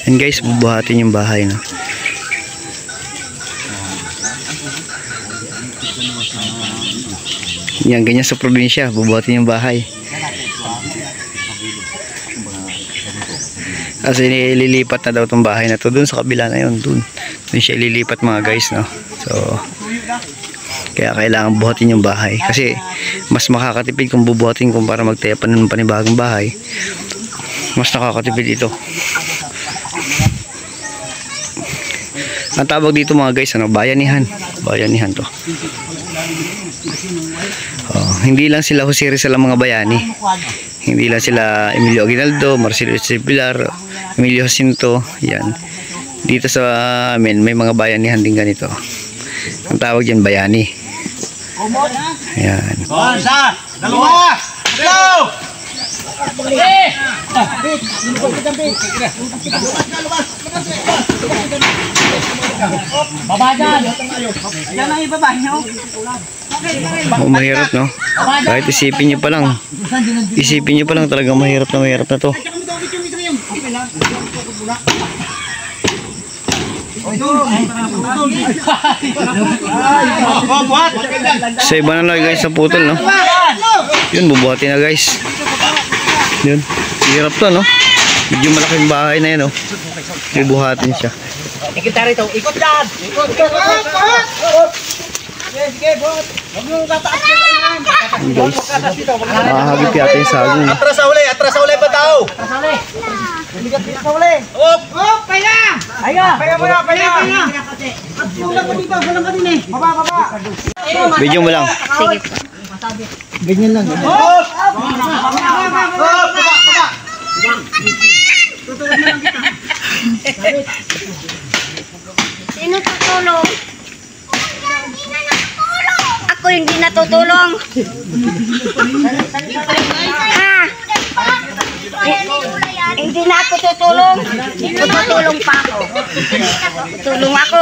And guys, bubuhatin yung bahay, no? Yan, ganyan sa probinsya, bubuhatin yung bahay. Kasi nililipat na daw itong bahay na to dun sa kabila na yun, dun siya ililipat mga guys, no? So kaya kailangan buhatin yung bahay kasi mas makakatipid kung bubuhatin kumpara magtayapan ng panibagong bahay. Mas nakakatipid ito. Ang tawag dito mga guys, ano, bayanihan. Bayanihan to. Hindi lang sila Jose Rizal ang mga bayani. Hindi lang sila Emilio Aguinaldo, Marcelo Pilar, Emilio Jacinto. Yan. Dito sa amin may mga bayanihan din ganito. Ang tawag yan bayani. Ayan. Isa, dalawa, go! Baba dyan. Yan ang ibaba nyo. Mahirap, no? Kahit isipin nyo pa lang. Isipin nyo pa lang talaga mahirap na to. Sa iba na lang guys sa putol, no? Yun, bubuhatin na guys. Yun, hirap to, no? Medyo malaking bahay na yan, no? Bubuhatin siya. Ikot na rito, ikot dyan. Ikot. Sige, bot. Huwag mo kataas dito. Makahagip yata yung saging. Atras sa uli pa tao. Atras sa uli. Bigat sa uli. Op, paya. Paya. At sulang ka dito, sulang ka din eh. Baba. Video mo lang. Sige. Ganyan lang. Op. Baba. Tutulog na lang kita. Sino tutulong? Ako hindi natutulong. Hindi na ako tutulong. Tutulong pa ako. Tutulong ako.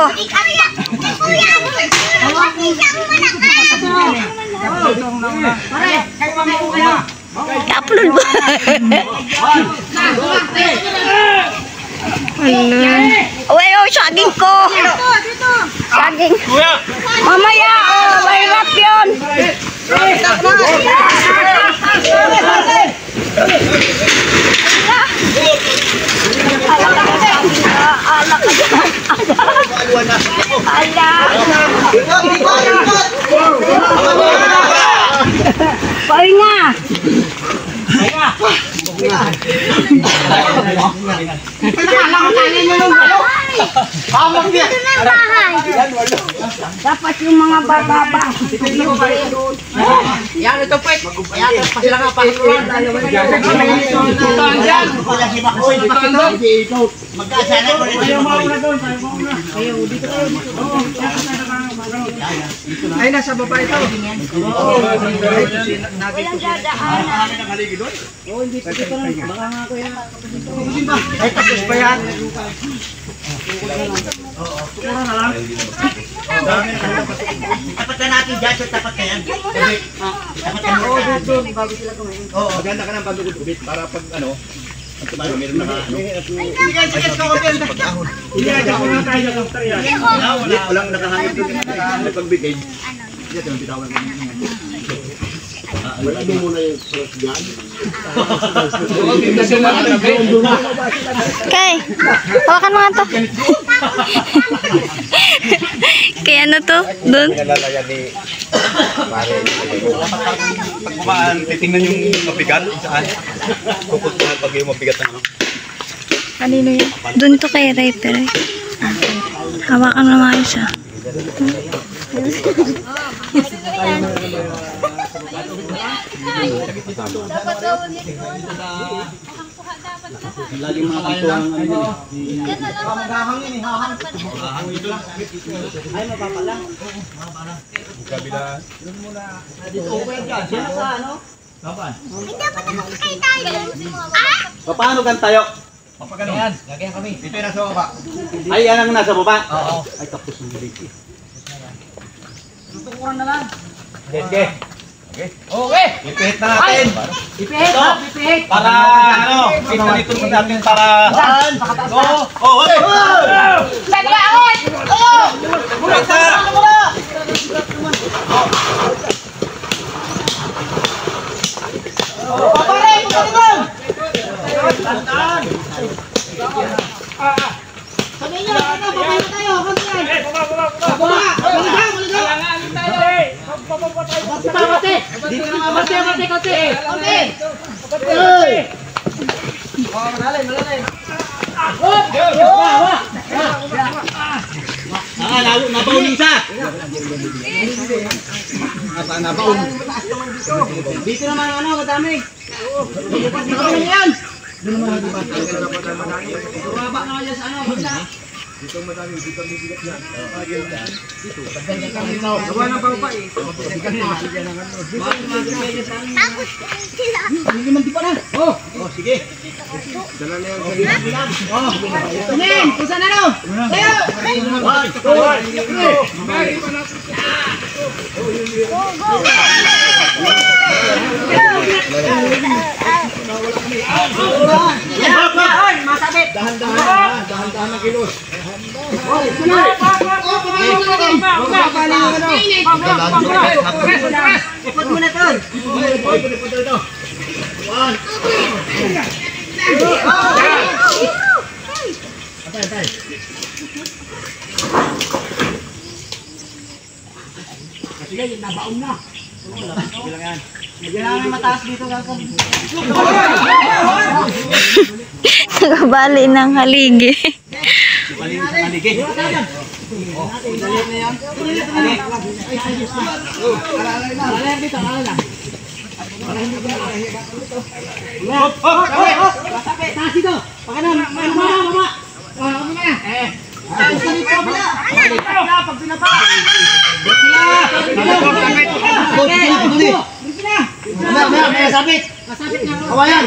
I-upload ba? Uy, saging ko. Saging. Mamaya, mahirap yun. Pahinga. Dapat yung mga bababa. Yan ito pwet. Yan pa sila nga pahuluan. Magkasana ko rin. Ayaw dito. Ay nasa baba ito. Walang dadaanan. Oh, hindi pa dito lang. Baka nga ko yan. Ay, tapos pa yan. Pura na lang. Tapat na natin dyan. Tapat na yan. Tapat na natin. Bago sila kumain. Oo, ganda ka ng pagugubit para pag ano. Ang tumayo, meron na ano. Walang nakahangit doon. Nagpagbigay. Yan, yung bitawan ko. Wala mo muna yung surat dyan. Okay, hawakan mo nga to. Kaya ano to? Doon? Nalalayan ni pare. Pag kumaan, titingnan yung mabigat saan. Pupuntahan pag yung mabigat na ano. Kanino yun? Doon to kay Riper. Hawakan mo nga isa. Laging mga dito ang ano. Maghahangin eh, hahangin. Ay, mapapala. Kabila. Dito okay ka. Sino sa ano? Kapan? Paano kan tayo? Papagano. Ayan, lagyan kami. Dito yung nasa baba. Ay, yan ang nasa baba. Oo. Ay, tapos yung bilik. Tutukuran na lang. Okay. Okay. Ipihit na natin. Ipihit. Ipihit. Para ano, dito natin para... Okay. Lalaon! Basta! Papare! Papare! Sabi niyo, babay na tayo. Baba! Bate! Dito na nga bate! Bate! Malalim! Nabaon isa! Nabaon. Dito naman ano, madami. Dito naman yan. Baba naman yan sa ano, magla. Dito madami, dito may bigat yan. Gawa ng bangpa eh. Hindi man di pa na. Oh, sige. Dala na yan. Kunin, kung saan ano? Tayo! Masabit! Dahan-dahan ng kilos. Ipot mo na tol. Sige, nabaon na. Kailangan mataas dito lang. Nakabali ng haligi. Sabit. Kawayan.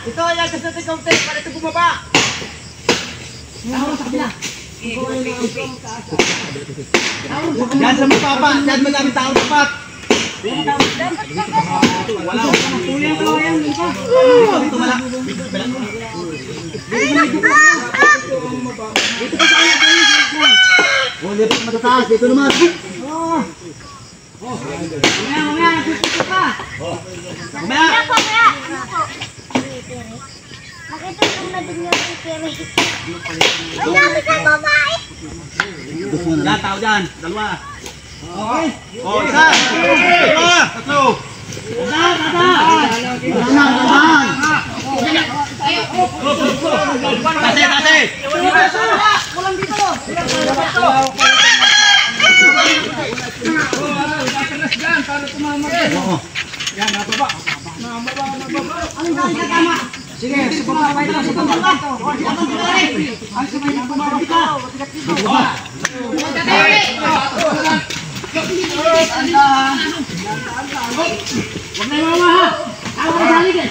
Ito ay agad natin kaunti para ito bumaba. Yan sa mapapa, yan madaming tao dapat. Wala. Dito matataas, dito naman. Mamaya, nagpipito pa. Mamaya. Nakita ko na din yung pipiri. Ang dami ka babae. Yan, tao dyan. Dalawa. Okay. O, isa. Dalawa. Tatlo. Kasi. Kulang dito. Anong gawin ka tama? Sige, subang ka dito, subang ka dito. Ang sabay na bumaba dito. Huwag na yung mama ha. Tawag na dali ka.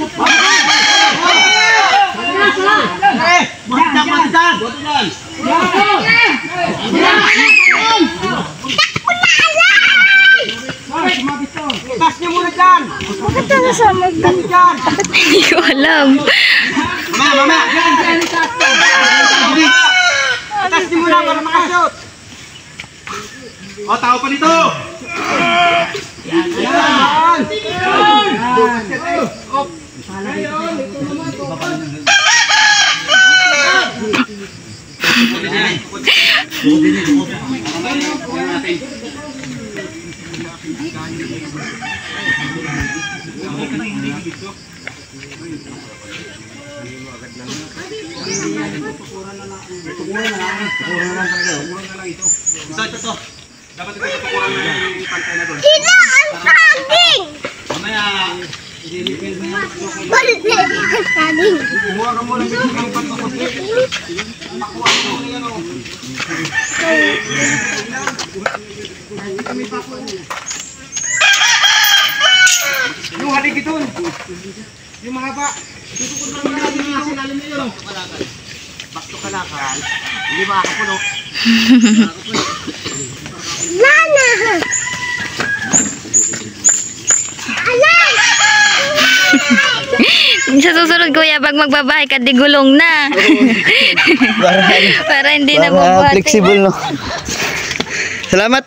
Matitan. Taas niyo muna dyan. Bakit ka nasama ka? Dyan. Hindi ko alam. Mama. Dyan. Taas niyo muna para makashoot. O, tao pa dito. Yan. Ito. Dapat ito tukuran na yung pantay na doon. Sino ang saging? Mamaya, Bakit na ang saging? kumuha ka muna ng pantokot. Makuha ko yan o. Yung halig ito. Yung mga ba. Tutukod lang natin yung nasa ilalim nyo. Bakto kalakal. Hindi makakapuno. Nana! Sa susunod kuya, pag magbabahay ka, di gulong na. Para hindi na Para bubuhatin. flexible, no? Salamat.